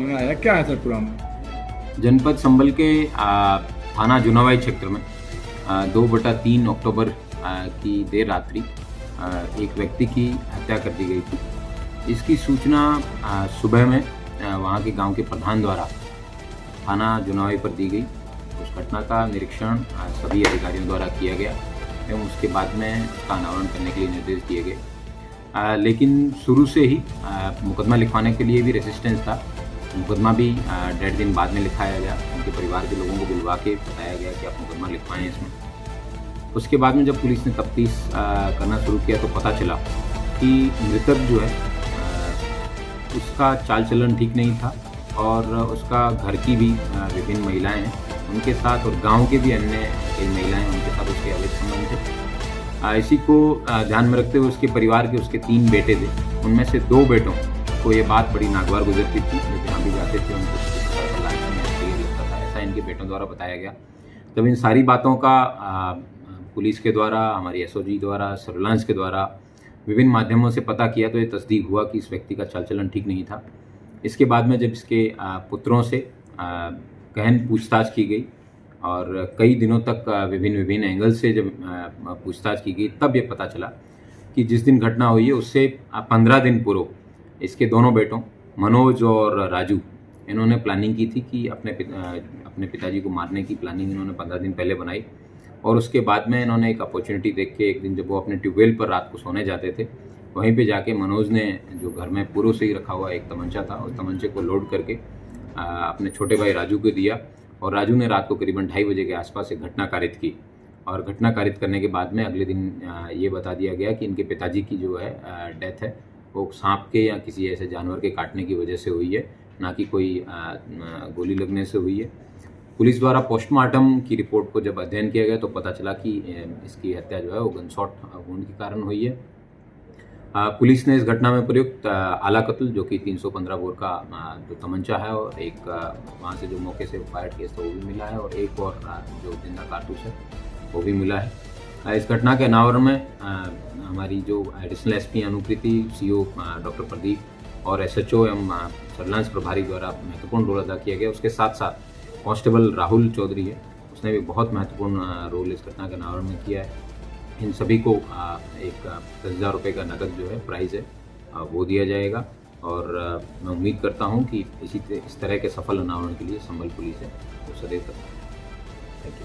सामने आया, क्या है सर पूरा मामला? जनपद संभल के थाना जुनावाई क्षेत्र में 2/3 अक्टूबर की देर रात्रि एक व्यक्ति की हत्या कर दी गई थी। इसकी सूचना सुबह में वहाँ के गांव के प्रधान द्वारा थाना जुनावाई पर दी गई। उस घटना का निरीक्षण सभी अधिकारियों द्वारा किया गया एवं उसके बाद में उसका अनावरण करने के लिए निर्देश दिए गए। लेकिन शुरू से ही मुकदमा लिखवाने के लिए भी रेसिस्टेंस था। मुकदमा भी 1.5 दिन बाद में लिखाया गया। उनके परिवार के लोगों को बुलवा के बताया गया कि आप मुकदमा लिखवाएं इसमें। उसके बाद में जब पुलिस ने तफ्तीश करना शुरू किया तो पता चला कि मृतक जो है उसका चाल चलन ठीक नहीं था और उसका घर की भी विभिन्न महिलाएं हैं उनके साथ और गांव के भी अन्य कई महिलाएं उनके साथ उसके अवैध संबंध थे। इसी को ध्यान में रखते हुए उसके परिवार के उसके 3 बेटे थे। उनमें से 2 बेटों को ये बात बड़ी नागवार गुजरती थी। जहाँ भी जाते थे उनको लगता था, ऐसा इनके बेटों द्वारा बताया गया। तब इन सारी बातों का पुलिस के द्वारा, हमारी एसओजी द्वारा, सर्विलांस के द्वारा विभिन्न माध्यमों से पता किया तो ये तस्दीक हुआ कि इस व्यक्ति का चाल चलन ठीक नहीं था। इसके बाद में जब इसके पुत्रों से गहन पूछताछ की गई और कई दिनों तक विभिन्न एंगल से जब पूछताछ की गई तब ये पता चला कि जिस दिन घटना हुई है उससे 15 दिन पूर्व इसके दोनों बेटों मनोज और राजू इन्होंने प्लानिंग की थी कि अपने पिताजी को मारने की प्लानिंग इन्होंने 15 दिन पहले बनाई। और उसके बाद में इन्होंने एक अपॉर्चुनिटी देख के एक दिन जब वो अपने ट्यूबवेल पर रात को सोने जाते थे वहीं पे जाके मनोज ने जो घर में पूर्व से ही रखा हुआ एक तमंचा था उस तमंचे को लोड करके अपने छोटे भाई राजू को दिया और राजू ने रात को करीबन 2:30 बजे के आसपास एक घटना कारित की। और घटना कारित करने के बाद में अगले दिन ये बता दिया गया कि इनके पिताजी की जो है डेथ है वो सांप के या किसी ऐसे जानवर के काटने की वजह से हुई है, ना कि कोई गोली लगने से हुई है। पुलिस द्वारा पोस्टमार्टम की रिपोर्ट को जब अध्ययन किया गया तो पता चला कि इसकी हत्या जो है वो गनशॉट वुंड के कारण हुई है। पुलिस ने इस घटना में प्रयुक्त आला कत्ल जो कि 315 बोर का जो तमंचा है और एक वहाँ से जो मौके से फायर केस था वो भी मिला है और एक और जो जिंदा कारतूस है वो भी मिला है। इस घटना के अनावरण में हमारी जो एडिशनल एसपी अनुकृति, सीओ डॉक्टर प्रदीप और एसएचओ एवं सर्विलांस प्रभारी द्वारा महत्वपूर्ण रोल अदा किया गया। उसके साथ साथ कांस्टेबल राहुल चौधरी है, उसने भी बहुत महत्वपूर्ण रोल इस घटना के अनावरण में किया है। इन सभी को एक 10,000 रुपये का नकद जो है प्राइज़ है वो दिया जाएगा और मैं उम्मीद करता हूँ कि इस तरह के सफल अनावरण के लिए संभल पुलिस है वो सदैव करता है। थैंक